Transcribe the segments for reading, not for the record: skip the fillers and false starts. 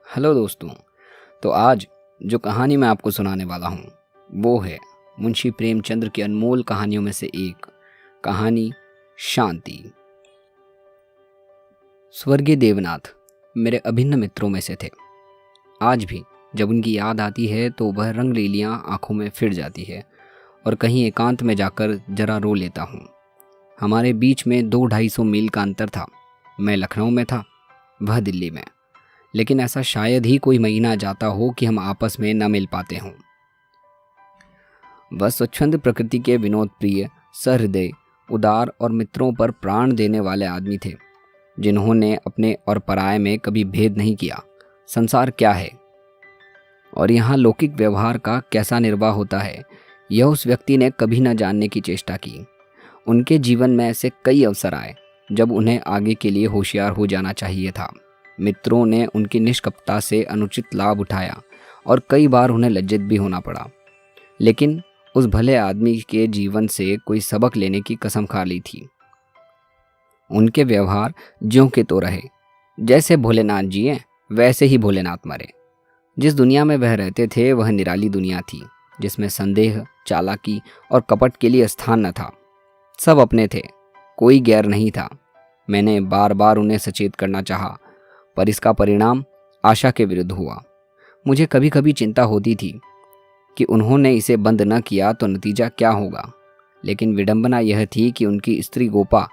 Hello दोस्तों। तो आज जो कहानी मैं आपको सुनाने वाला हूँ वो है मुंशी प्रेमचंद्र की अनमोल कहानियों में से एक कहानी शांति। स्वर्गीय देवनाथ मेरे अभिन्न मित्रों में से थे। आज भी जब उनकी याद आती है तो वह रंगलीलियाँ आंखों में फिर जाती है और कहीं एकांत में जाकर जरा रो लेता हूँ। हमारे बीच में 200-250 मील का अंतर था। मैं लखनऊ में था, वह दिल्ली में। लेकिन ऐसा शायद ही कोई महीना जाता हो कि हम आपस में न मिल पाते हों। वह स्वच्छंद प्रकृति के विनोद प्रिय, सहृदय, उदार और मित्रों पर प्राण देने वाले आदमी थे, जिन्होंने अपने और पराये में कभी भेद नहीं किया। संसार क्या है और यहाँ लौकिक व्यवहार का कैसा निर्वाह होता है, यह उस व्यक्ति ने कभी न जानने की चेष्टा की। उनके जीवन में ऐसे कई अवसर आए जब उन्हें आगे के लिए होशियार हो जाना चाहिए था। मित्रों ने उनकी निष्कपटता से अनुचित लाभ उठाया और कई बार उन्हें लज्जित भी होना पड़ा। लेकिन उस भले आदमी के जीवन से कोई सबक लेने की कसम खा ली थी। उनके व्यवहार ज्यों के तो रहे। जैसे भोलेनाथ जिए वैसे ही भोलेनाथ मरे। जिस दुनिया में वह रहते थे वह निराली दुनिया थी, जिसमें संदेह, चालाकी और कपट के लिए स्थान न था। सब अपने थे, कोई गैर नहीं था। मैंने बार बार उन्हें सचेत करना चाहा, पर इसका परिणाम आशा के विरुद्ध हुआ। मुझे कभी कभी चिंता होती थी कि उन्होंने इसे बंद न किया तो नतीजा क्या होगा। लेकिन विडंबना यह थी कि उनकी स्त्री गोपा,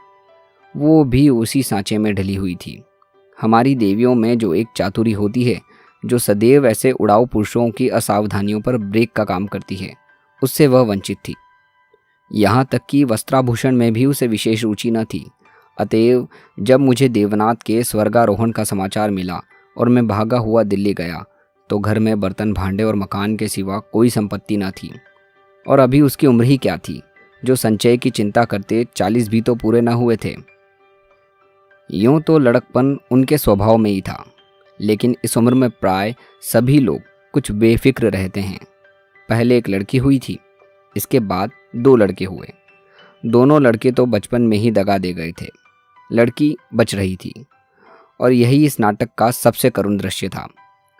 वो भी उसी सांचे में ढली हुई थी। हमारी देवियों में जो एक चातुरी होती है, जो सदैव ऐसे उड़ाऊ पुरुषों की असावधानियों पर ब्रेक का काम करती है, उससे वह वंचित थी। यहाँ तक कि वस्त्राभूषण में भी उसे विशेष रुचि न थी। अतएव जब मुझे देवनाथ के स्वर्गारोहण का समाचार मिला और मैं भागा हुआ दिल्ली गया, तो घर में बर्तन भांडे और मकान के सिवा कोई संपत्ति न थी। और अभी उसकी उम्र ही क्या थी जो संचय की चिंता करते 40 भी तो पूरे न हुए थे। यूं तो लड़कपन उनके स्वभाव में ही था, लेकिन इस उम्र में प्राय सभी लोग कुछ बेफिक्र रहते हैं। पहले एक लड़की हुई थी, इसके बाद 2 लड़के हुए। दोनों लड़के तो बचपन में ही दगा दे गए थे। लड़की बच रही थी और यही इस नाटक का सबसे करुण दृश्य था।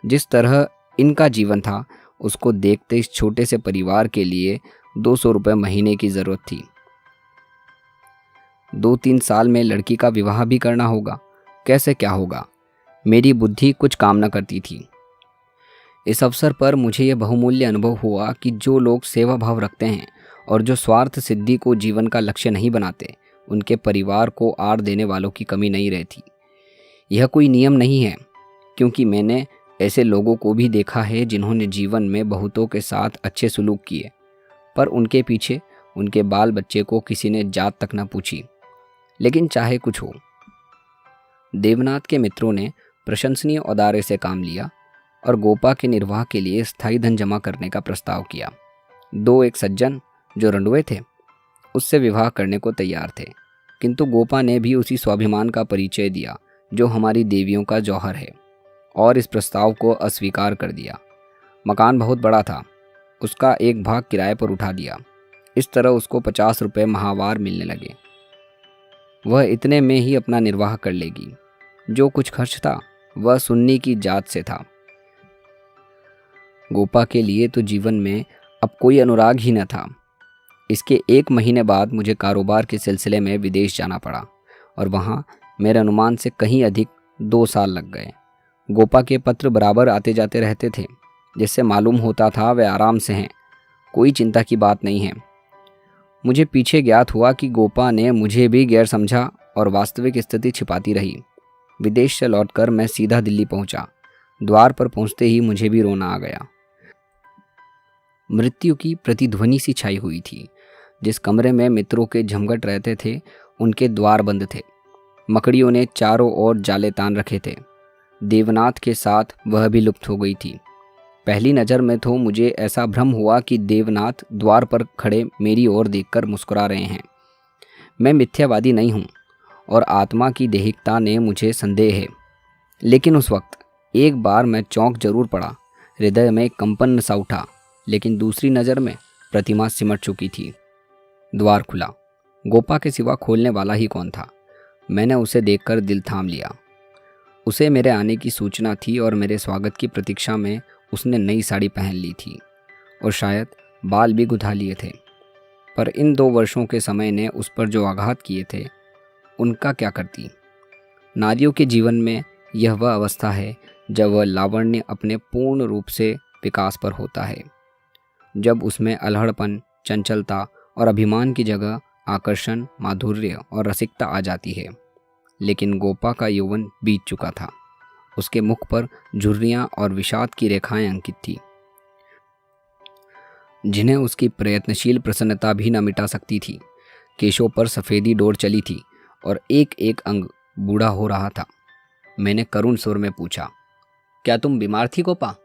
जिस तरह इनका जीवन था, उसको देखते इस छोटे से परिवार के लिए 200 रुपये महीने की जरूरत थी। 2-3 साल में लड़की का विवाह भी करना होगा। कैसे क्या होगा, मेरी बुद्धि कुछ काम न करती थी। इस अवसर पर मुझे यह बहुमूल्य अनुभव हुआ कि जो लोग सेवा भाव रखते हैं और जो स्वार्थ सिद्धि को जीवन का लक्ष्य नहीं बनाते, उनके परिवार को आड़ देने वालों की कमी नहीं रहती। यह कोई नियम नहीं है, क्योंकि मैंने ऐसे लोगों को भी देखा है जिन्होंने जीवन में बहुतों के साथ अच्छे सुलूक किए, पर उनके पीछे उनके बाल बच्चे को किसी ने जात तक न पूछी। लेकिन चाहे कुछ हो, देवनाथ के मित्रों ने प्रशंसनीय औदार्य से काम लिया और गोपा के निर्वाह के लिए स्थायी धन जमा करने का प्रस्ताव किया। 2 एक सज्जन जो रंडुए थे, उससे विवाह करने को तैयार थे, किंतु गोपा ने भी उसी स्वाभिमान का परिचय दिया जो हमारी देवियों का जौहर है, और इस प्रस्ताव को अस्वीकार कर दिया। मकान बहुत बड़ा था, उसका एक भाग किराए पर उठा दिया। इस तरह उसको 50 रुपये माहवार मिलने लगे। वह इतने में ही अपना निर्वाह कर लेगी। जो कुछ खर्च था वह सुन्नी की जात से था। गोपा के लिए तो जीवन में अब कोई अनुराग ही न था। इसके 1 महीने बाद मुझे कारोबार के सिलसिले में विदेश जाना पड़ा और वहाँ मेरे अनुमान से कहीं अधिक 2 साल लग गए। गोपा के पत्र बराबर आते जाते रहते थे, जिससे मालूम होता था वे आराम से हैं, कोई चिंता की बात नहीं है। मुझे पीछे ज्ञात हुआ कि गोपा ने मुझे भी गैर समझा और वास्तविक स्थिति छिपाती रही। विदेश से लौटकर मैं सीधा दिल्ली पहुंचा। द्वार पर पहुंचते ही मुझे भी रोना आ गया। मृत्यु की प्रतिध्वनि सी छाई हुई थी। जिस कमरे में मित्रों के झमघट रहते थे, उनके द्वार बंद थे। मकड़ियों ने चारों ओर जाले तान रखे थे। देवनाथ के साथ वह भी लुप्त हो गई थी। पहली नज़र में तो मुझे ऐसा भ्रम हुआ कि देवनाथ द्वार पर खड़े मेरी ओर देखकर मुस्कुरा रहे हैं। मैं मिथ्यावादी नहीं हूँ और आत्मा की देहिकता ने मुझे संदेह है, लेकिन उस वक्त एक बार मैं चौंक जरूर पड़ा। हृदय में कंपन सा उठा, लेकिन दूसरी नज़र में प्रतिमा सिमट चुकी थी। द्वार खुला। गोपा के सिवा खोलने वाला ही कौन था। मैंने उसे देखकर दिल थाम लिया। उसे मेरे आने की सूचना थी और मेरे स्वागत की प्रतीक्षा में उसने नई साड़ी पहन ली थी और शायद बाल भी गुंथा लिए थे। पर इन 2 वर्षों के समय ने उस पर जो आघात किए थे उनका क्या करती। नारियों के जीवन में यह वह अवस्था है जब वह लावण्य अपने पूर्ण रूप से विकास पर होता है, जब उसमें अल्हड़पन, चंचलता और अभिमान की जगह आकर्षण, माधुर्य और रसिकता आ जाती है। लेकिन गोपा का यौवन बीत चुका था। उसके मुख पर झुर्रियाँ और विषाद की रेखाएं अंकित थी, जिन्हें उसकी प्रयत्नशील प्रसन्नता भी न मिटा सकती थी। केशों पर सफ़ेदी डोर चली थी और एक एक अंग बूढ़ा हो रहा था। मैंने करुण स्वर में पूछा, क्या तुम बीमार थी गोपा?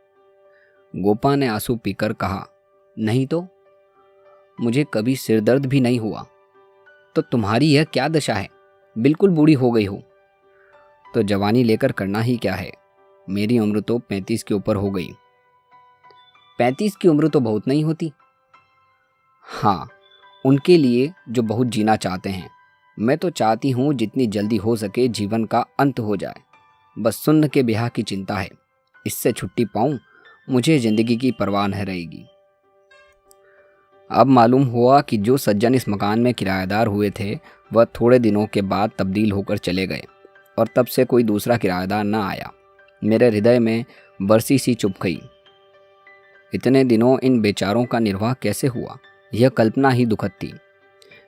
गोपा ने आंसू पीकर कहा, नहीं तो, मुझे कभी सिरदर्द भी नहीं हुआ। तो तुम्हारी यह क्या दशा है? बिल्कुल बूढ़ी हो गई हो। तो जवानी लेकर करना ही क्या है? मेरी उम्र तो 35 के ऊपर हो गई। 35 की उम्र तो बहुत नहीं होती। हाँ, उनके लिए जो बहुत जीना चाहते हैं। मैं तो चाहती हूँ जितनी जल्दी हो सके जीवन का अंत हो जाए। बस सुन्न के ब्याह की चिंता है। इससे छुट्टी पाऊँ, मुझे जिंदगी की परवाह न रहेगी। अब मालूम हुआ कि जो सज्जन इस मकान में किराएदार हुए थे वह थोड़े दिनों के बाद तब्दील होकर चले गए और तब से कोई दूसरा किराएदार न आया। मेरे हृदय में बरसी सी चुभ गई। इतने दिनों इन बेचारों का निर्वाह कैसे हुआ, यह कल्पना ही दुखद थी।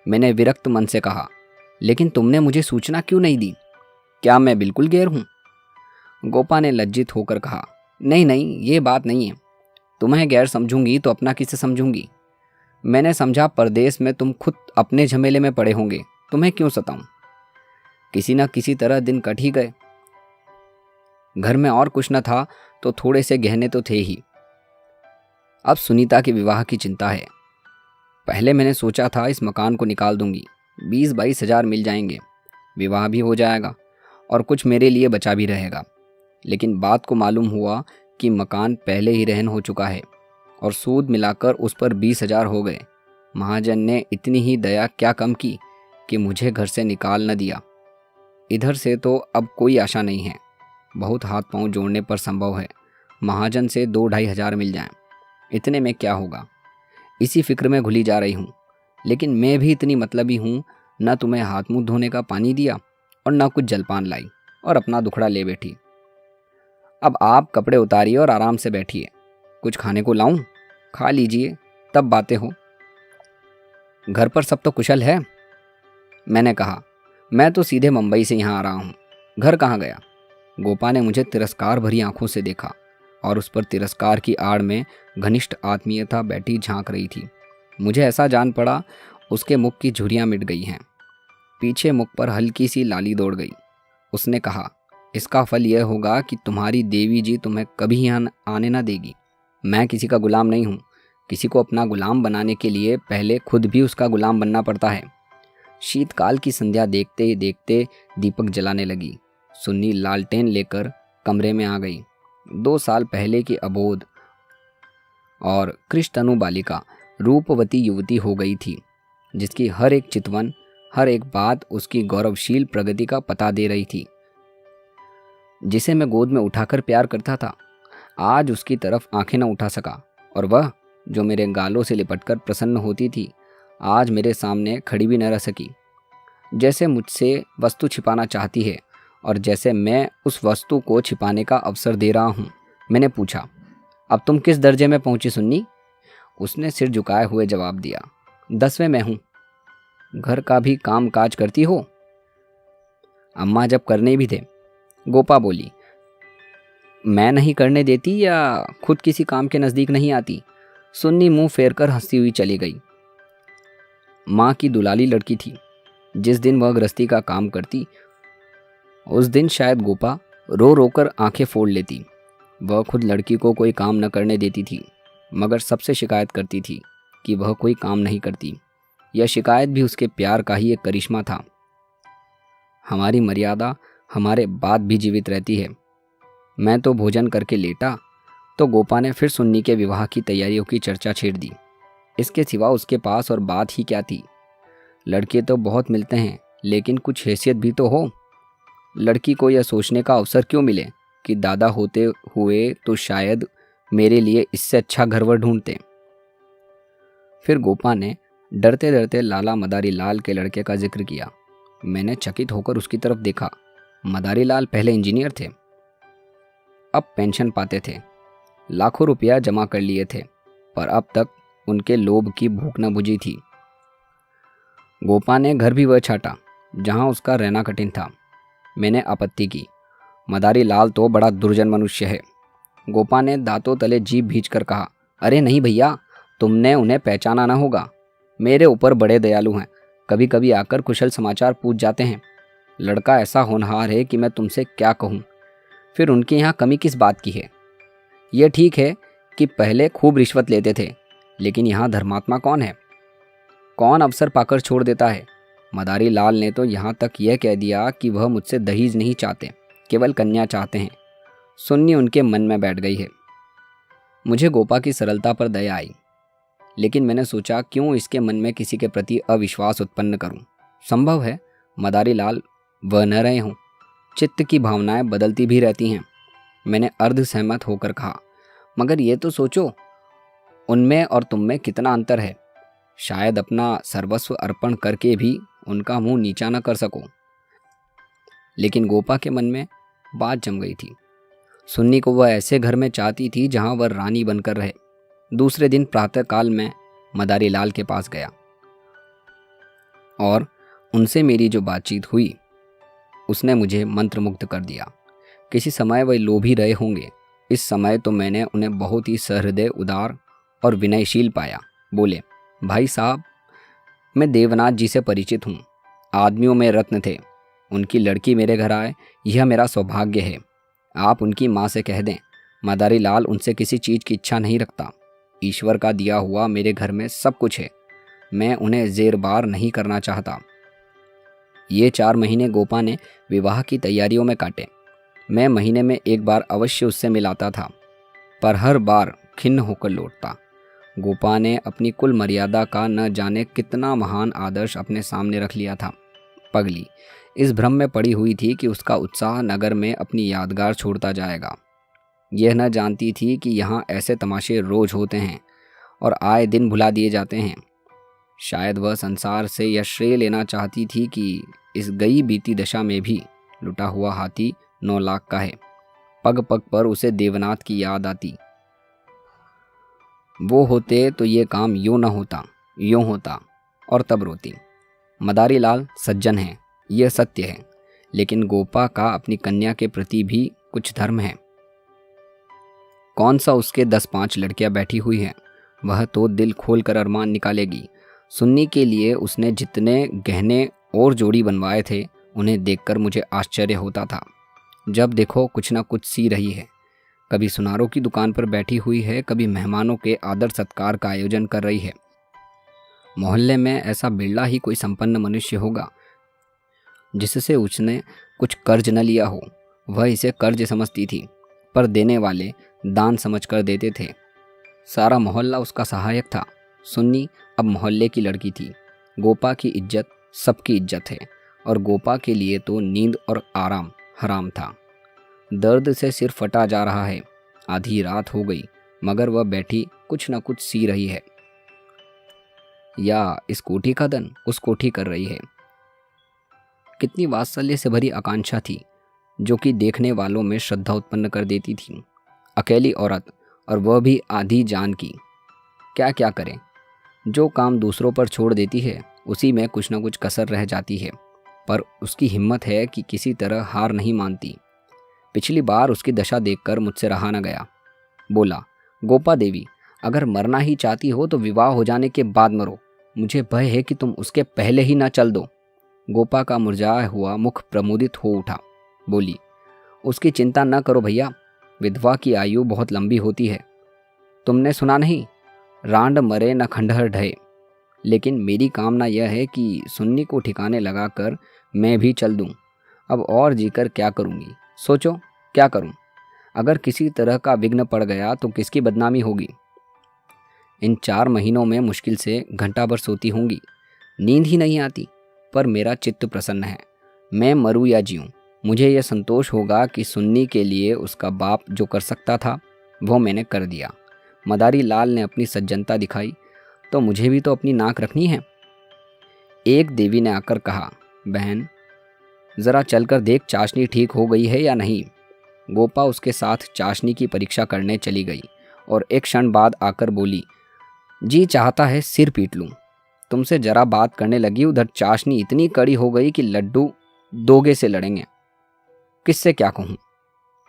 मैंने विरक्त मन से कहा, लेकिन तुमने मुझे सूचना क्यों नहीं दी? क्या मैं बिल्कुल गैर हूँ? गोपा ने लज्जित होकर कहा, नहीं नहीं, ये बात नहीं है। तुम्हें गैर समझूंगी तो अपना किसे समझूंगी? मैंने समझा परदेश में तुम खुद अपने झमेले में पड़े होंगे, तुम्हें क्यों सताऊं? किसी न किसी तरह दिन कट ही गए। घर में और कुछ न था तो थोड़े से गहने तो थे ही। अब सुनीता के विवाह की चिंता है। पहले मैंने सोचा था इस मकान को निकाल दूंगी, 20-22 हजार मिल जाएंगे, विवाह भी हो जाएगा और कुछ मेरे लिए बचा भी रहेगा। लेकिन बात को मालूम हुआ कि मकान पहले ही रहन हो चुका है और सूद मिलाकर उस पर 20 हजार हो गए। महाजन ने इतनी ही दया क्या कम की कि मुझे घर से निकाल न दिया। इधर से तो अब कोई आशा नहीं है। बहुत हाथ पांव जोड़ने पर संभव है महाजन से 2-2.5 हजार मिल जाएं। इतने में क्या होगा, इसी फिक्र में घुली जा रही हूँ। लेकिन मैं भी इतनी मतलबी हूँ, न तुम्हें हाथ मुंह धोने का पानी दिया और न कुछ जलपान लाई और अपना दुखड़ा ले बैठी। अब आप कपड़े उतारिए और आराम से बैठिए। कुछ खाने को लाऊं? खा लीजिए, तब बातें हो। घर पर सब तो कुशल है? मैंने कहा, मैं तो सीधे मुंबई से यहाँ आ रहा हूँ, घर कहाँ गया? गोपा ने मुझे तिरस्कार भरी आंखों से देखा और उस पर तिरस्कार की आड़ में घनिष्ठ आत्मीयता बैठी झांक रही थी। मुझे ऐसा जान पड़ा उसके मुख की झुर्रियाँ मिट गई हैं। पीछे मुख पर हल्की सी लाली दौड़ गई। उसने कहा, इसका फल यह होगा कि तुम्हारी देवी जी तुम्हें कभी यहाँ आने ना देगी। मैं किसी का गुलाम नहीं हूँ। किसी को अपना गुलाम बनाने के लिए पहले खुद भी उसका गुलाम बनना पड़ता है। शीतकाल की संध्या देखते ही देखते दीपक जलाने लगी। सुन्नी लालटेन लेकर कमरे में आ गई। 2 साल पहले की अबोध और कृष्णतनु बालिका रूपवती युवती हो गई थी, जिसकी हर एक चितवन, हर एक बात उसकी गौरवशील प्रगति का पता दे रही थी। जिसे मैं गोद में उठाकर प्यार करता था, आज उसकी तरफ आंखें न उठा सका, और वह जो मेरे गालों से लिपटकर प्रसन्न होती थी, आज मेरे सामने खड़ी भी न रह सकी। जैसे मुझसे वस्तु छिपाना चाहती है और जैसे मैं उस वस्तु को छिपाने का अवसर दे रहा हूँ। मैंने पूछा, अब तुम किस दर्जे में पहुंची सुन्नी? उसने सिर झुकाए हुए जवाब दिया, 10वें में हूँ। घर का भी काम काज करती हो? अम्मा जब करने भी थे। गोपा बोली, मैं नहीं करने देती या खुद किसी काम के नज़दीक नहीं आती? सुन्नी मुंह फेरकर हंसती हुई चली गई। माँ की दुलाली लड़की थी। जिस दिन वह गृहस्थी का काम करती, उस दिन शायद गोपा रो रोकर आंखें फोड़ लेती। वह खुद लड़की को कोई काम न करने देती थी, मगर सबसे शिकायत करती थी कि वह कोई काम नहीं करती। यह शिकायत भी उसके प्यार का ही एक करिश्मा था। हमारी मर्यादा हमारे बाद भी जीवित रहती है। मैं तो भोजन करके लेटा तो गोपा ने फिर सुन्नी के विवाह की तैयारियों की चर्चा छेड़ दी। इसके सिवा उसके पास और बात ही क्या थी? लड़के तो बहुत मिलते हैं, लेकिन कुछ हैसियत भी तो हो। लड़की को यह सोचने का अवसर क्यों मिले कि दादा होते हुए तो शायद मेरे लिए इससे अच्छा घरवर ढूंढते। फिर गोपा ने डरते डरते लाला मदारी लाल के लड़के का जिक्र किया। मैंने चकित होकर उसकी तरफ देखा। मदारी लाल पहले इंजीनियर थे, अब पेंशन पाते थे, लाखों रुपया जमा कर लिए थे, पर अब तक उनके लोभ की भूख न बुझी थी। गोपा ने घर भी वह छाटा जहां उसका रहना कठिन था। मैंने आपत्ति की, मदारी लाल तो बड़ा दुर्जन मनुष्य है। गोपा ने दांतों तले जीभ भींचकर कहा, अरे नहीं भैया, तुमने उन्हें पहचाना ना होगा। मेरे ऊपर बड़े दयालु हैं, कभी कभी आकर कुशल समाचार पूछ जाते हैं। लड़का ऐसा होनहार है कि मैं तुमसे क्या कहूँ। फिर उनके यहाँ कमी किस बात की है? यह ठीक है कि पहले खूब रिश्वत लेते थे, लेकिन यहाँ धर्मात्मा कौन है? कौन अवसर पाकर छोड़ देता है? मदारी लाल ने तो यहाँ तक यह कह दिया कि वह मुझसे दहेज नहीं चाहते, केवल कन्या चाहते हैं। सुन्नी उनके मन में बैठ गई है। मुझे गोपा की सरलता पर दया आई, लेकिन मैंने सोचा क्यों इसके मन में किसी के प्रति अविश्वास उत्पन्न करूं। संभव है मदारी लाल वह न रहे हों। चित्त की भावनाएं बदलती भी रहती हैं। मैंने अर्ध सहमत होकर कहा, मगर ये तो सोचो, उनमें और तुम में कितना अंतर है। शायद अपना सर्वस्व अर्पण करके भी उनका मुंह नीचा न कर सको। लेकिन गोपा के मन में बात जम गई थी। सुन्नी को वह ऐसे घर में चाहती थी जहां वह रानी बनकर रहे। दूसरे दिन प्रातःकाल मैं मदारी लाल के पास गया और उनसे मेरी जो बातचीत हुई उसने मुझे मंत्रमुग्ध कर दिया। किसी समय वह लोभी रहे होंगे। इस समय तो मैंने उन्हें बहुत ही सहृदय, उदार और विनयशील पाया। बोले, भाई साहब, मैं देवनाथ जी से परिचित हूँ। आदमियों में रत्न थे। उनकी लड़की मेरे घर आए, यह मेरा सौभाग्य है। आप उनकी माँ से कह दें, मदारी लाल उनसे किसी चीज़ की इच्छा नहीं रखता। ईश्वर का दिया हुआ मेरे घर में सब कुछ है। मैं उन्हें जेरबार नहीं करना चाहता। ये 4 महीने गोपा ने विवाह की तैयारियों में काटे। मैं महीने में एक बार अवश्य उससे मिलाता था, पर हर बार खिन्न होकर लौटता। गोपा ने अपनी कुल मर्यादा का न जाने कितना महान आदर्श अपने सामने रख लिया था। पगली इस भ्रम में पड़ी हुई थी कि उसका उत्साह नगर में अपनी यादगार छोड़ता जाएगा। यह न जानती थी कि यहाँ ऐसे तमाशे रोज होते हैं और आए दिन भुला दिए जाते हैं। शायद वह संसार से यह श्रेय लेना चाहती थी कि इस गई बीती दशा में भी लुटा हुआ हाथी 9 लाख का है। पग पग पर उसे देवनाथ की याद आती। वो होते तो ये काम यूं न होता, यूं होता, और तब रोती। मदारी लाल सज्जन हैं, यह सत्य है, लेकिन गोपा का अपनी कन्या के प्रति भी कुछ धर्म है। कौन सा उसके 10-5 लड़कियां बैठी हुई हैं, वह तो दिल खोल कर अरमान निकालेगी। सुन्नी के लिए उसने जितने गहने और जोड़ी बनवाए थे, उन्हें देखकर मुझे आश्चर्य होता था। जब देखो कुछ ना कुछ सी रही है। कभी सुनारों की दुकान पर बैठी हुई है, कभी मेहमानों के आदर सत्कार का आयोजन कर रही है। मोहल्ले में ऐसा बिरला ही कोई संपन्न मनुष्य होगा जिससे उसने कुछ कर्ज न लिया हो। वह इसे कर्ज समझती थी, पर देने वाले दान समझकर देते थे। सारा मोहल्ला उसका सहायक था। सुन्नी अब मोहल्ले की लड़की थी। गोपा की इज्जत सबकी इज्जत है, और गोपा के लिए तो नींद और आराम हराम था। दर्द से सिर फटा जा रहा है। आधी रात हो गई, मगर वह बैठी कुछ न कुछ सी रही है, या इस कोठी का धन उस कोठी कर रही है। कितनी वात्सल्य से भरी आकांक्षा थी, जो कि देखने वालों में श्रद्धा उत्पन्न कर देती थी। अकेली औरत, और वह भी आधी जान की। क्या क्या करें, जो काम दूसरों पर छोड़ देती है उसी में कुछ न कुछ कसर रह जाती है, पर उसकी हिम्मत है कि किसी तरह हार नहीं मानती। पिछली बार उसकी दशा देखकर मुझसे रहा न गया। बोला, गोपा देवी, अगर मरना ही चाहती हो तो विवाह हो जाने के बाद मरो। मुझे भय है कि तुम उसके पहले ही ना चल दो। गोपा का मुरझाया हुआ मुख प्रमुदित हो उठा। बोली, उसकी चिंता न करो भैया, विधवा की आयु बहुत लंबी होती है। तुमने सुना नहीं, रांड मरे न खंडहर ढहे। लेकिन मेरी कामना यह है कि सुन्नी को ठिकाने लगाकर मैं भी चल दूं। अब और जीकर क्या करूंगी? सोचो, क्या करूं? अगर किसी तरह का विघ्न पड़ गया तो किसकी बदनामी होगी? इन 4 महीनों में मुश्किल से घंटा भर सोती होंगी। नींद ही नहीं आती, पर मेरा चित्त प्रसन्न है। मैं मरूं या जीऊं, मुझे यह संतोष होगा कि सुन्नी के लिए उसका बाप जो कर सकता था वो मैंने कर दिया। मदारी लाल ने अपनी सज्जनता दिखाई। तो मुझे भी तो अपनी नाक रखनी है। एक देवी ने आकर कहा, बहन ज़रा चलकर देख चाशनी ठीक हो गई है या नहीं। गोपा उसके साथ चाशनी की परीक्षा करने चली गई और एक क्षण बाद आकर बोली, जी चाहता है सिर पीट लूँ। तुमसे जरा बात करने लगी, उधर चाशनी इतनी कड़ी हो गई कि लड्डू दोगे से लड़ेंगे। किससे क्या कहूँ।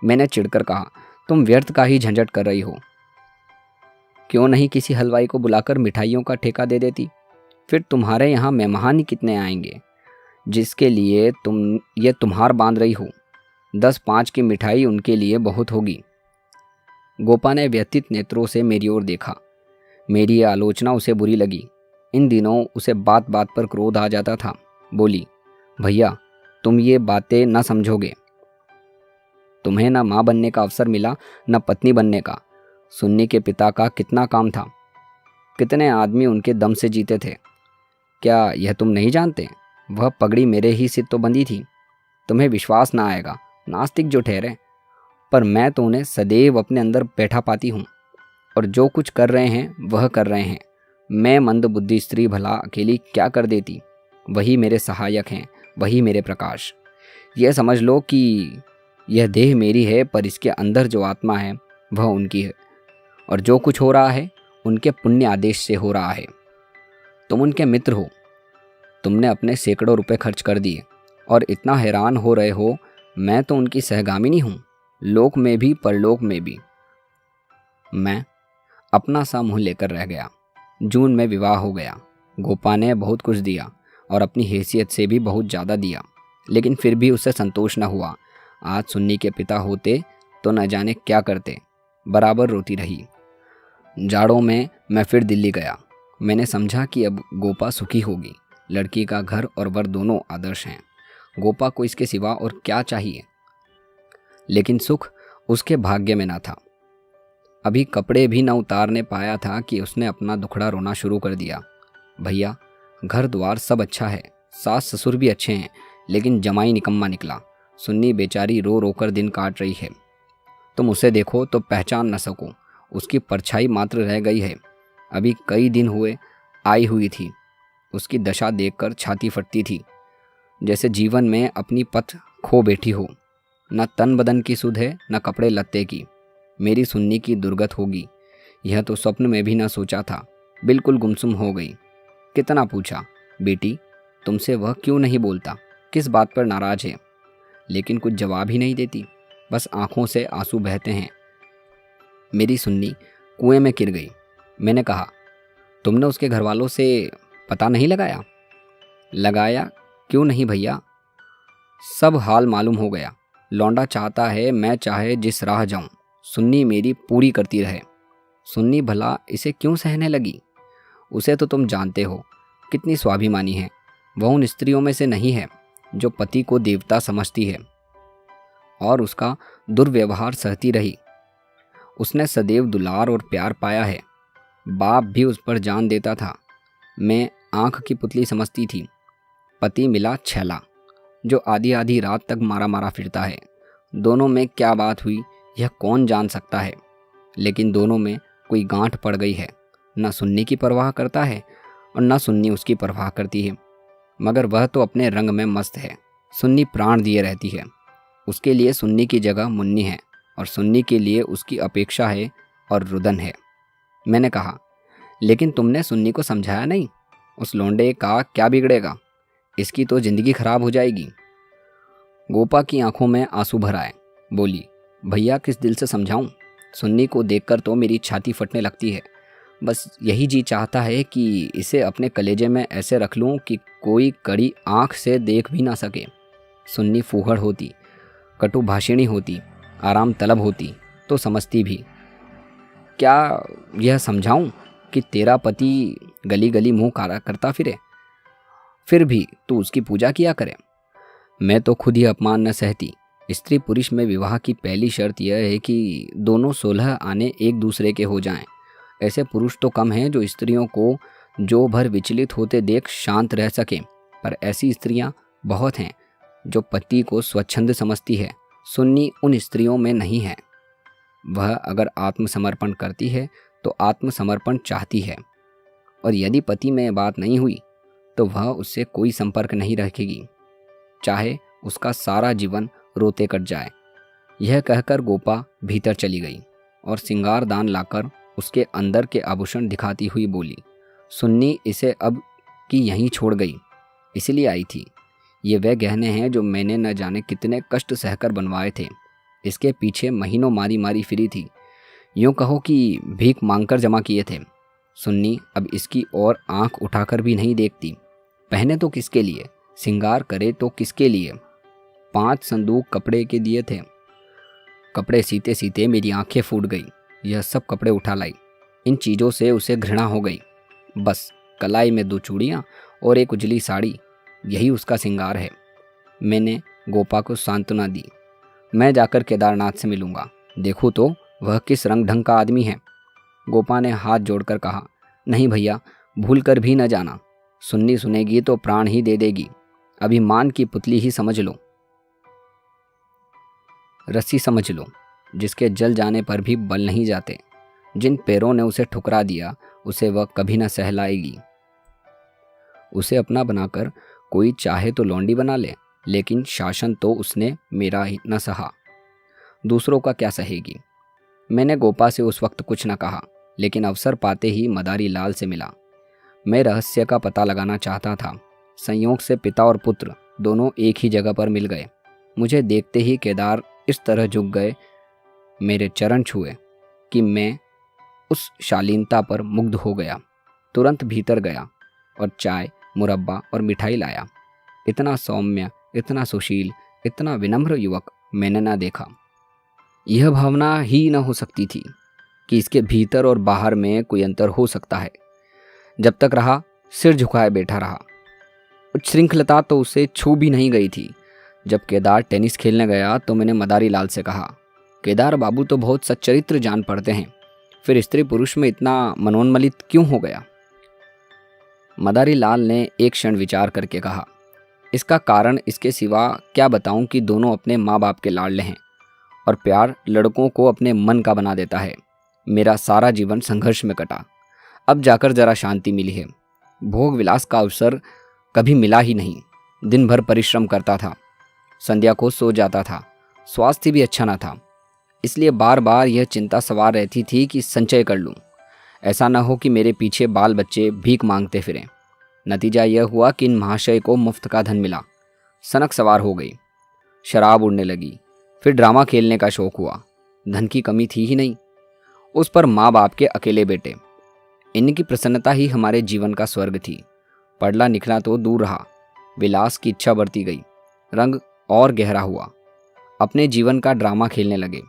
मैंने चिढ़कर कहा, तुम व्यर्थ का ही झंझट कर रही हो। क्यों नहीं किसी हलवाई को बुलाकर मिठाइयों का ठेका दे देती। फिर तुम्हारे यहाँ मेहमान ही कितने आएंगे जिसके लिए तुम ये तुम्हार बांध रही हो। 10-5 की मिठाई उनके लिए बहुत होगी। गोपा ने व्यथित नेत्रों से मेरी ओर देखा। मेरी ये आलोचना उसे बुरी लगी। इन दिनों उसे बात बात पर क्रोध आ जाता था। बोली, भैया तुम ये बातें न समझोगे। तुम्हें न माँ बनने का अवसर मिला न पत्नी बनने का। सुन्नी के पिता का कितना काम था, कितने आदमी उनके दम से जीते थे। क्या यह तुम नहीं जानते? वह पगड़ी मेरे ही सिर तो बंधी थी। तुम्हें विश्वास ना आएगा, नास्तिक जो ठहरे, पर मैं तो उन्हें सदैव अपने अंदर बैठा पाती हूँ। और जो कुछ कर रहे हैं वह कर रहे हैं। मैं मंद बुद्धि स्त्री भला अकेली क्या कर देती। वही मेरे सहायक हैं, वही मेरे प्रकाश। यह समझ लो कि यह देह मेरी है, पर इसके अंदर जो आत्मा है वह उनकी है। और जो कुछ हो रहा है उनके पुण्य आदेश से हो रहा है। तुम उनके मित्र हो। तुमने अपने सैकड़ों रुपए खर्च कर दिए और इतना हैरान हो रहे हो। मैं तो उनकी सहगामिनी हूँ, लोक में भी परलोक में भी। मैं अपना सा मुँह लेकर रह गया। जून में विवाह हो गया। गोपा ने बहुत कुछ दिया और अपनी हैसियत से भी बहुत ज़्यादा दिया, लेकिन फिर भी उससे संतोष न हुआ। आज सुन्नी के पिता होते तो न जाने क्या करते। बराबर रोती रही। जाड़ों में मैं फिर दिल्ली गया। मैंने समझा कि अब गोपा सुखी होगी। लड़की का घर और वर दोनों आदर्श हैं। गोपा को इसके सिवा और क्या चाहिए। लेकिन सुख उसके भाग्य में न था। अभी कपड़े भी न उतारने पाया था कि उसने अपना दुखड़ा रोना शुरू कर दिया। भैया घर द्वार सब अच्छा है, सास ससुर भी अच्छे हैं, लेकिन जमाई निकम्मा निकला। सुन्नी बेचारी रो रो कर दिन काट रही है। तुम उसे देखो तो पहचान न सको, उसकी परछाई मात्र रह गई है। अभी कई दिन हुए आई हुई थी। उसकी दशा देखकर छाती फटती थी, जैसे जीवन में अपनी पथ खो बैठी हो। न तन बदन की सुध है, न कपड़े लत्ते की। मेरी सुन्नी की दुर्गत होगी, यह तो स्वप्न में भी न सोचा था। बिल्कुल गुमसुम हो गई। कितना पूछा, बेटी तुमसे वह क्यों नहीं बोलता, किस बात पर नाराज है। लेकिन कुछ जवाब ही नहीं देती, बस आंखों से आंसू बहते हैं। मेरी सुन्नी कुएं में गिर गई। मैंने कहा, तुमने उसके घरवालों से पता नहीं लगाया? लगाया क्यों नहीं भैया, सब हाल मालूम हो गया। लौंडा चाहता है मैं चाहे जिस राह जाऊं, सुन्नी मेरी पूरी करती रहे। सुन्नी भला इसे क्यों सहने लगी? उसे तो तुम जानते हो कितनी स्वाभिमानी है। वह उन स्त्रियों में से नहीं है जो पति को देवता समझती है और उसका दुर्व्यवहार सहती रही। उसने सदैव दुलार और प्यार पाया है। बाप भी उस पर जान देता था। मैं आंख की पुतली समझती थी। पति मिला छैला, जो आधी आधी रात तक मारा मारा फिरता है। दोनों में क्या बात हुई यह कौन जान सकता है, लेकिन दोनों में कोई गांठ पड़ गई है। न सुन्नी की परवाह करता है और न सुन्नी उसकी परवाह करती है। मगर वह तो अपने रंग में मस्त है। सुन्नी प्राण दिए रहती है। उसके लिए सुन्नी की जगह मुन्नी है और सुन्नी के लिए उसकी अपेक्षा है और रुदन है। मैंने कहा, लेकिन तुमने सुन्नी को समझाया नहीं। उस लौंडे का क्या बिगड़ेगा, इसकी तो जिंदगी खराब हो जाएगी। गोपा की आंखों में आंसू भर आए। बोली, भैया किस दिल से समझाऊं। सुन्नी को देखकर तो मेरी छाती फटने लगती है। बस यही जी चाहता है कि इसे अपने कलेजे में ऐसे रख लूं कि कोई कड़ी आंख से देख भी ना सके। सुन्नी फूहड़ होती, कटुभाषिणी होती, आराम तलब होती तो समझती भी। क्या यह समझाऊं कि तेरा पति गली गली मुंह काला करता फिर भी तू उसकी पूजा किया करे। मैं तो खुद ही अपमान न सहती। स्त्री पुरुष में विवाह की पहली शर्त यह है कि दोनों 16 आने एक दूसरे के हो जाएं। ऐसे पुरुष तो कम हैं जो स्त्रियों को जो भर विचलित होते देख शांत रह सकें, पर ऐसी स्त्रियां बहुत हैं जो पति को स्वच्छंद समझती है, सुन्नी उन स्त्रियों में नहीं है। वह अगर आत्मसमर्पण करती है तो आत्मसमर्पण चाहती है, और यदि पति में बात नहीं हुई तो वह उससे कोई संपर्क नहीं रखेगी, चाहे उसका सारा जीवन रोते कट जाए। यह कहकर गोपा भीतर चली गई और श्रृंगार दान लाकर उसके अंदर के आभूषण दिखाती हुई बोली, सुन्नी इसे अब की यहीं छोड़ गई, इसलिए आई थी। ये वह गहने हैं जो मैंने न जाने कितने कष्ट सहकर बनवाए थे। इसके पीछे महीनों मारी मारी फिरी थी, यूँ कहो कि भीख मांगकर जमा किए थे। सुन्नी अब इसकी ओर आंख उठाकर भी नहीं देखती। पहने तो किसके लिए, श्रृंगार करे तो किसके लिए। 5 संदूक कपड़े के दिए थे। कपड़े सीते सीते मेरी आंखें फूट गई। यह सब कपड़े उठा लाई। इन चीज़ों से उसे घृणा हो गई। बस कलाई में 2 चूड़ियाँ और एक उजली साड़ी, यही उसका श्रृंगार है। मैंने गोपा को सांत्वना दी, मैं जाकर केदारनाथ से मिलूंगा, देखूँ तो वह किस रंग ढंग का आदमी है। गोपा ने हाथ जोड़कर कहा, नहीं भैया, भूल कर भी न जाना। सुन्नी सुनेगी तो प्राण ही दे देगी। अभिमान की पुतली ही समझ लो, रस्सी समझ लो, जिसके जल जाने पर भी बल नहीं जाते। जिन पैरों ने उसे ठुकरा दिया उसे वह कभी न सहलाएगी। उसे अपना बनाकर कोई चाहे तो लौंडी बना ले, लेकिन शासन तो उसने मेरा ही न सहा, दूसरों का क्या सहेगी। मैंने गोपा से उस वक्त कुछ न कहा, लेकिन अवसर पाते ही मदारी लाल से मिला। मैं रहस्य का पता लगाना चाहता था। संयोग से पिता और पुत्र दोनों एक ही जगह पर मिल गए। मुझे देखते ही केदार इस तरह झुक गए, मेरे चरण छुए, कि मैं उस शालीनता पर मुग्ध हो गया। तुरंत भीतर गया और चाय, मुरब्बा और मिठाई लाया। इतना सौम्य, इतना सुशील, इतना विनम्र युवक मैंने ना देखा। यह भावना ही न हो सकती थी कि इसके भीतर और बाहर में कोई अंतर हो सकता है। जब तक रहा सिर झुकाए बैठा रहा। उच्छृंखलता तो उसे छू भी नहीं गई थी। जब केदार टेनिस खेलने गया तो मैंने मदारी लाल से कहा, केदार बाबू तो बहुत सच्चरित्र जान पड़ते हैं, फिर स्त्री पुरुष में इतना मनोन्मलित क्यों हो गया। मदारी लाल ने एक क्षण विचार करके कहा, इसका कारण इसके सिवा क्या बताऊं कि दोनों अपने माँ बाप के लाडले हैं और प्यार लड़कों को अपने मन का बना देता है। मेरा सारा जीवन संघर्ष में कटा, अब जाकर जरा शांति मिली है। भोग विलास का अवसर कभी मिला ही नहीं। दिन भर परिश्रम करता था, संध्या को सो जाता था, स्वास्थ्य भी अच्छा न था, इसलिए बार बार यह चिंता सवार रहती थी कि संचय कर लूं, ऐसा न हो कि मेरे पीछे बाल बच्चे भीख मांगते फिरें। नतीजा यह हुआ कि इन महाशय को मुफ्त का धन मिला, सनक सवार हो गई, शराब उड़ने लगी, फिर ड्रामा खेलने का शौक हुआ। धन की कमी थी ही नहीं, उस पर माँ बाप के अकेले बेटे। इनकी प्रसन्नता ही हमारे जीवन का स्वर्ग थी। पढ़ना लिखना तो दूर रहा, विलास की इच्छा बढ़ती गई, रंग और गहरा हुआ। अपने जीवन का ड्रामा खेलने लगे।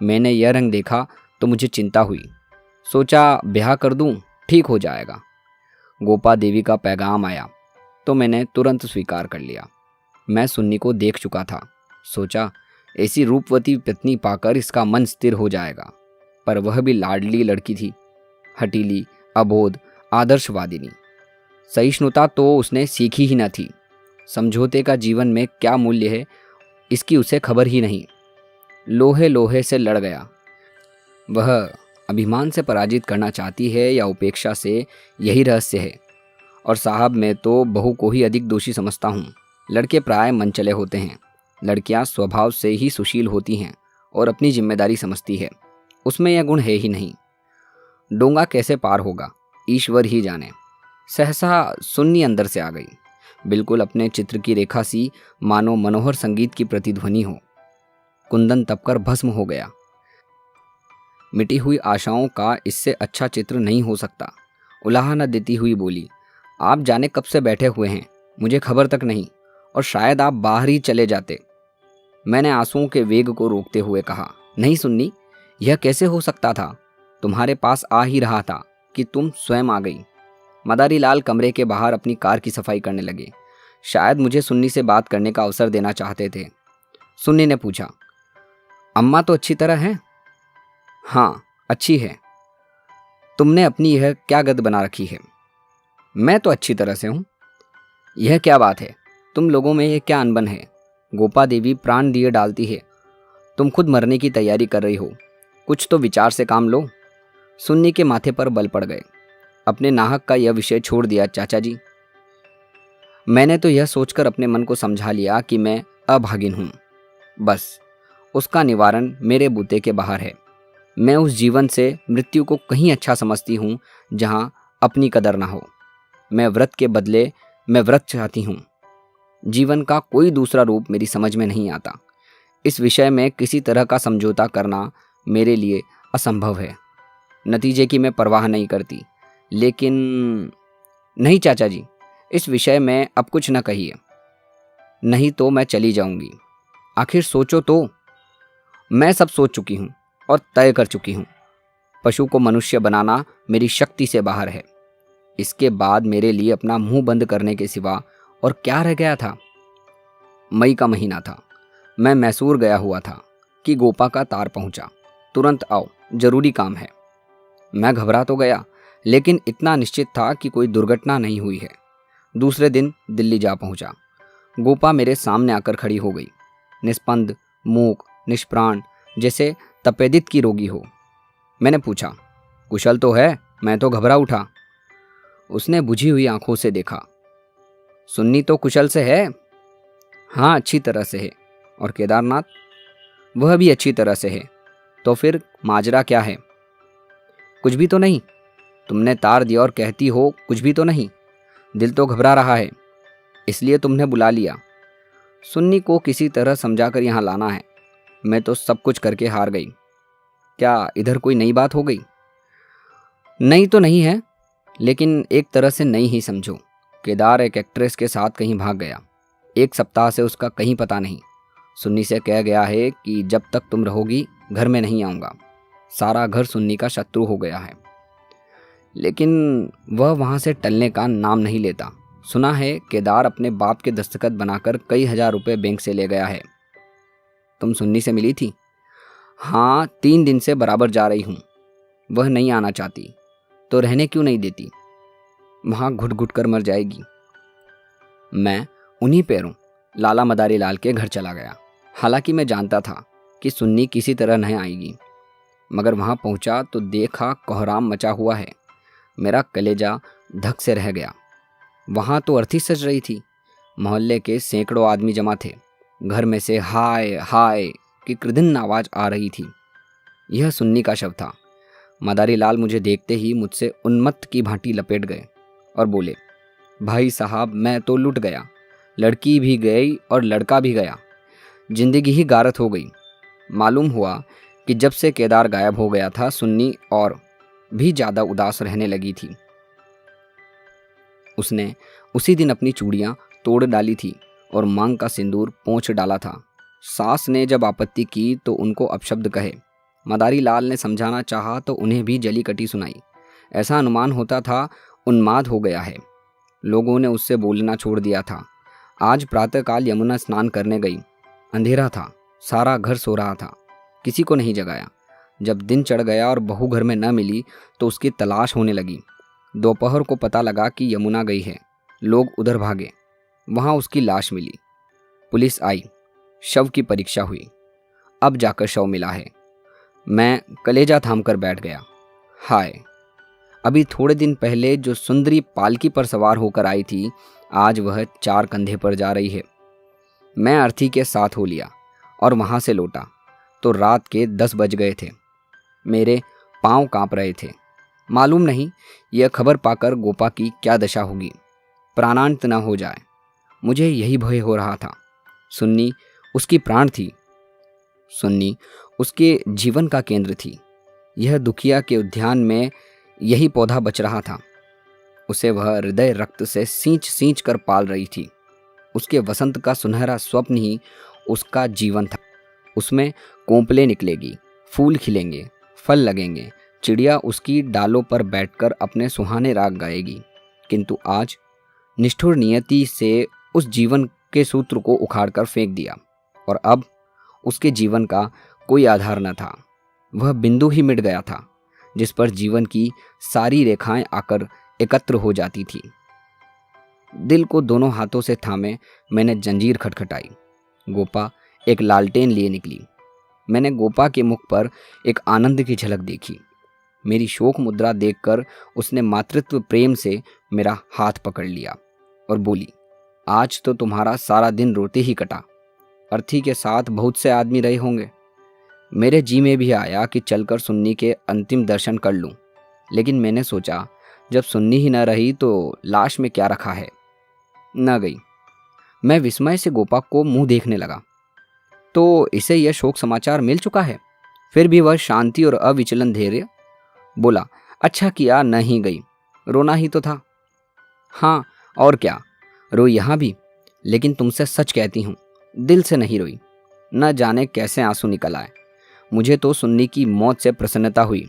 मैंने यह रंग देखा तो मुझे चिंता हुई। सोचा ब्याह कर दूं, ठीक हो जाएगा। गोपा देवी का पैगाम आया तो मैंने तुरंत स्वीकार कर लिया। मैं सुन्नी को देख चुका था। सोचा ऐसी रूपवती पत्नी पाकर इसका मन स्थिर हो जाएगा, पर वह भी लाडली लड़की थी, हटीली, अबोध, आदर्शवादिनी। सहिष्णुता तो उसने सीखी ही न थी। समझौते का जीवन में क्या मूल्य है इसकी उसे खबर ही नहीं। लोहे लोहे से लड़ गया। वह अभिमान से पराजित करना चाहती है या उपेक्षा से, यही रहस्य है। और साहब, मैं तो बहू को ही अधिक दोषी समझता हूँ। लड़के प्राय मनचले होते हैं, लड़कियाँ स्वभाव से ही सुशील होती हैं और अपनी जिम्मेदारी समझती है, उसमें यह गुण है ही नहीं। डोंगा कैसे पार होगा ईश्वर ही जाने। सहसा सुन्नी अंदर से आ गई, बिल्कुल अपने चित्र की रेखा सी, मानो मनोहर संगीत की प्रतिध्वनि हो। कुंदन तपकर भस्म हो गया। मिटी हुई आशाओं का इससे अच्छा चित्र नहीं हो सकता। उलाहा न देती हुई बोली, आप जाने कब से बैठे हुए हैं, मुझे खबर तक नहीं, और शायद आप बाहर ही चले जाते। मैंने आंसुओं के वेग को रोकते हुए कहा, नहीं सुन्नी, यह कैसे हो सकता था। तुम्हारे पास आ ही रहा था कि तुम स्वयं आ गई। मदारी लाल कमरे के बाहर अपनी कार की सफाई करने लगे। शायद मुझे सुन्नी से बात करने का अवसर देना चाहते थे। सुन्नी ने पूछा, अम्मा तो अच्छी तरह है? हाँ, अच्छी है। तुमने अपनी यह क्या गद बना रखी है? मैं तो अच्छी तरह से हूँ। यह क्या बात है, तुम लोगों में यह क्या अनबन है? गोपा देवी प्राण दिए डालती है, तुम खुद मरने की तैयारी कर रही हो, कुछ तो विचार से काम लो। सुन्नी के माथे पर बल पड़ गए। अपने नाहक का यह विषय छोड़ दिया चाचा जी। मैंने तो यह सोचकर अपने मन को समझा लिया कि मैं अभागिन हूँ, बस उसका निवारण मेरे बूते के बाहर है। मैं उस जीवन से मृत्यु को कहीं अच्छा समझती हूँ जहाँ अपनी कदर ना हो। मैं व्रत चाहती हूँ। जीवन का कोई दूसरा रूप मेरी समझ में नहीं आता। इस विषय में किसी तरह का समझौता करना मेरे लिए असंभव है। नतीजे की मैं परवाह नहीं करती, लेकिन नहीं चाचा जी, इस विषय में अब कुछ न कहिए, नहीं तो मैं चली जाऊंगी। आखिर सोचो तो। मैं सब सोच चुकी हूँ और तय कर चुकी हूँ। पशु को मनुष्य बनाना मेरी शक्ति से बाहर है। इसके बाद मेरे लिए अपना मुंह बंद करने के सिवा और क्या रह गया था। मई का महीना था। मैं मैसूर गया हुआ था कि गोपा का तार पहुंचा। तुरंत आओ, जरूरी काम है। मैं घबरा तो गया, लेकिन इतना निश्चित था कि कोई दुर्घटना नहीं हुई है। दूसरे दिन दिल्ली जा पहुंचा। गोपा मेरे सामने आकर खड़ी हो गई, निस्पंद, मूक, निष्प्राण, जैसे तपेदित की रोगी हो। मैंने पूछा, कुशल तो है? मैं तो घबरा उठा। उसने बुझी हुई आंखों से देखा। सुन्नी तो कुशल से है? हाँ, अच्छी तरह से है। और केदारनाथ? वह भी अच्छी तरह से है। तो फिर माजरा क्या है? कुछ भी तो नहीं। तुमने तार दिया और कहती हो कुछ भी तो नहीं। दिल तो घबरा रहा है, इसलिए तुमने बुला लिया। सुन्नी को किसी तरह समझाकर यहाँ लाना है। मैं तो सब कुछ करके हार गई। क्या इधर कोई नई बात हो गई? नई तो नहीं है, लेकिन एक तरह से नई ही समझो। केदार एक एक्ट्रेस के साथ कहीं भाग गया। 1 सप्ताह से उसका कहीं पता नहीं। सुन्नी से कह गया है कि जब तक तुम रहोगी घर में नहीं आऊँगा। सारा घर सुन्नी का शत्रु हो गया है, लेकिन वह वहाँ से टलने का नाम नहीं लेता। सुना है केदार अपने बाप के दस्तखत बनाकर कई हजार रुपए बैंक से ले गया है। तुम सुन्नी से मिली थी? हाँ, 3 दिन से बराबर जा रही हूँ। वह नहीं आना चाहती तो रहने क्यों नहीं देती? वहाँ घुट घुट कर मर जाएगी। मैं उन्हीं पैरों लाला मदारी लाल के घर चला गया। हालांकि मैं जानता था कि सुन्नी किसी तरह नहीं आएगी, मगर वहाँ पहुँचा तो देखा कोहराम मचा हुआ है। मेरा कलेजा धक से रह गया। वहाँ तो अर्थी सज रही थी। मोहल्ले के सैकड़ों आदमी जमा थे। घर में से हाय हाय की कृदन आवाज़ आ रही थी। यह सुन्नी का शव था। मदारी लाल मुझे देखते ही मुझसे उन्मत्त की भांति लपेट गए और बोले, भाई साहब, मैं तो लुट गया। लड़की भी गई और लड़का भी गया। जिंदगी ही गारत हो गई। मालूम हुआ कि जब से केदार गायब हो गया था, सुन्नी और भी ज़्यादा उदास रहने लगी थी। उसने उसी दिन अपनी चूड़ियाँ तोड़ डाली थी और मांग का सिंदूर पोंछ डाला था। सास ने जब आपत्ति की तो उनको अपशब्द कहे। मदारी लाल ने समझाना चाहा तो उन्हें भी जली कटी सुनाई। ऐसा अनुमान होता था उन्माद हो गया है। लोगों ने उससे बोलना छोड़ दिया था। आज प्रातःकाल यमुना स्नान करने गई। अंधेरा था, सारा घर सो रहा था, किसी को नहीं जगाया। जब दिन चढ़ गया और बहू घर में न मिली तो उसकी तलाश होने लगी। दोपहर को पता लगा कि यमुना गई है। लोग उधर भागे। वहाँ उसकी लाश मिली। पुलिस आई, शव की परीक्षा हुई। अब जाकर शव मिला है। मैं कलेजा थामकर बैठ गया। हाय, अभी थोड़े दिन पहले जो सुंदरी पालकी पर सवार होकर आई थी, आज वह 4 कंधे पर जा रही है। मैं अर्थी के साथ हो लिया और वहाँ से लौटा तो रात के 10 बज गए थे। मेरे पांव कांप रहे थे। मालूम नहीं यह खबर पाकर गोपा की क्या दशा होगी। प्राणांत न हो जाए, मुझे यही भय हो रहा था। सुन्नी उसकी प्राण थी। सुन्नी उसके जीवन का केंद्र थी। यह दुखिया के उद्यान में यही पौधा बच रहा था। उसे वह हृदय रक्त से सींच सींच कर पाल रही थी। उसके वसंत का सुनहरा स्वप्न ही उसका जीवन था। उसमें कोंपले निकलेगी, फूल खिलेंगे, फल लगेंगे, चिड़िया उसकी डालों पर बैठकर अपने सुहाने राग गाएगी। किंतु आज निष्ठुर नियति से उस जीवन के सूत्र को उखाड़कर फेंक दिया और अब उसके जीवन का कोई आधार न था। वह बिंदु ही मिट गया था जिस पर जीवन की सारी रेखाएं आकर एकत्र हो जाती थी। दिल को दोनों हाथों से थामे मैंने जंजीर खटखटाई। गोपा एक लालटेन लिए निकली। मैंने गोपा के मुख पर एक आनंद की झलक देखी। मेरी शोक मुद्रा देखकर उसने मातृत्व प्रेम से मेरा हाथ पकड़ लिया और बोली, आज तो तुम्हारा सारा दिन रोते ही कटा। अर्थी के साथ बहुत से आदमी रहे होंगे। मेरे जी में भी आया कि चलकर सुन्नी के अंतिम दर्शन कर लूं, लेकिन मैंने सोचा जब सुन्नी ही न रही तो लाश में क्या रखा है। न गई। मैं विस्मय से गोपा को मुंह देखने लगा। तो इसे यह शोक समाचार मिल चुका है? फिर भी वह शांति और अविचलन धैर्य बोला, अच्छा किया नहीं गई, रोना ही तो था। हाँ और क्या, रोई यहाँ भी, लेकिन तुमसे सच कहती हूँ, दिल से नहीं रोई। न जाने कैसे आंसू निकल आए। मुझे तो सुन्नी की मौत से प्रसन्नता हुई।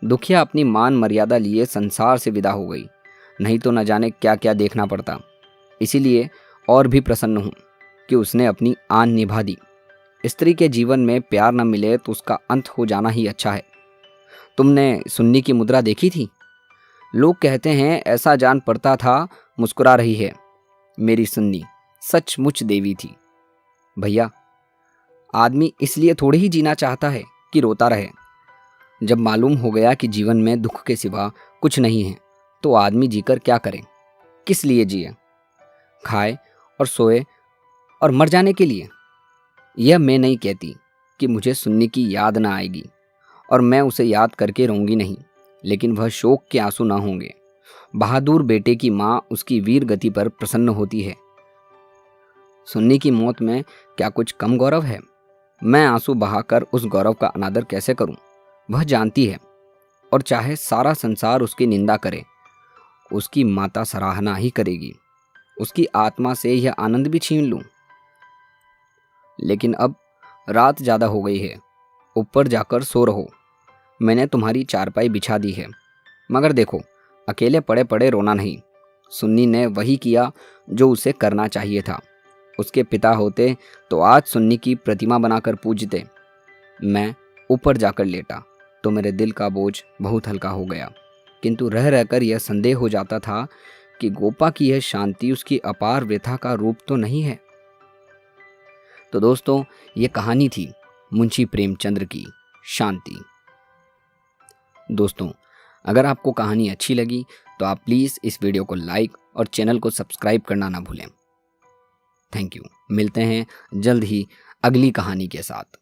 दुखिया अपनी मान मर्यादा लिए संसार से विदा हो गई, नहीं तो न जाने क्या क्या देखना पड़ता। इसीलिए और भी प्रसन्न हूँ कि उसने अपनी आन निभा दी। स्त्री के जीवन में प्यार न मिले तो उसका अंत हो जाना ही अच्छा है। तुमने सुन्नी की मुद्रा देखी थी? लोग कहते हैं ऐसा जान पड़ता था मुस्कुरा रही है। मेरी सुन्नी सचमुच देवी थी। भैया, आदमी इसलिए थोड़ी ही जीना चाहता है कि रोता रहे। जब मालूम हो गया कि जीवन में दुख के सिवा कुछ नहीं है तो आदमी जीकर क्या करे? किस लिए जिए? खाए और सोए और मर जाने के लिए? यह मैं नहीं कहती कि मुझे सुन्नी की याद ना आएगी और मैं उसे याद करके रोऊंगी नहीं, लेकिन वह शोक के आंसू ना होंगे। बहादुर बेटे की माँ उसकी वीर गति पर प्रसन्न होती है। सुन्नी की मौत में क्या कुछ कम गौरव है? मैं आंसू बहाकर उस गौरव का अनादर कैसे करूं? वह जानती है, और चाहे सारा संसार उसकी निंदा करे, उसकी माता सराहना ही करेगी। उसकी आत्मा से यह आनंद भी छीन लूं। लेकिन अब रात ज़्यादा हो गई है, ऊपर जाकर सो रहो। मैंने तुम्हारी चारपाई बिछा दी है, मगर देखो, अकेले पड़े पड़े रोना नहीं। सुन्नी ने वही किया जो उसे करना चाहिए था। उसके पिता होते तो आज सुन्नी की प्रतिमा बनाकर पूजते। मैं ऊपर जाकर लेटा तो मेरे दिल का बोझ बहुत हल्का हो गया, किंतु रह रहकर यह संदेह हो जाता था कि गोपा की यह शांति उसकी अपार व्यथा का रूप तो नहीं है। तो दोस्तों, ये कहानी थी मुंशी प्रेमचंद्र की शांति। दोस्तों, अगर आपको कहानी अच्छी लगी तो आप प्लीज़ इस वीडियो को लाइक और चैनल को सब्सक्राइब करना ना भूलें। Thank you. मिलते हैं जल्द ही अगली कहानी के साथ।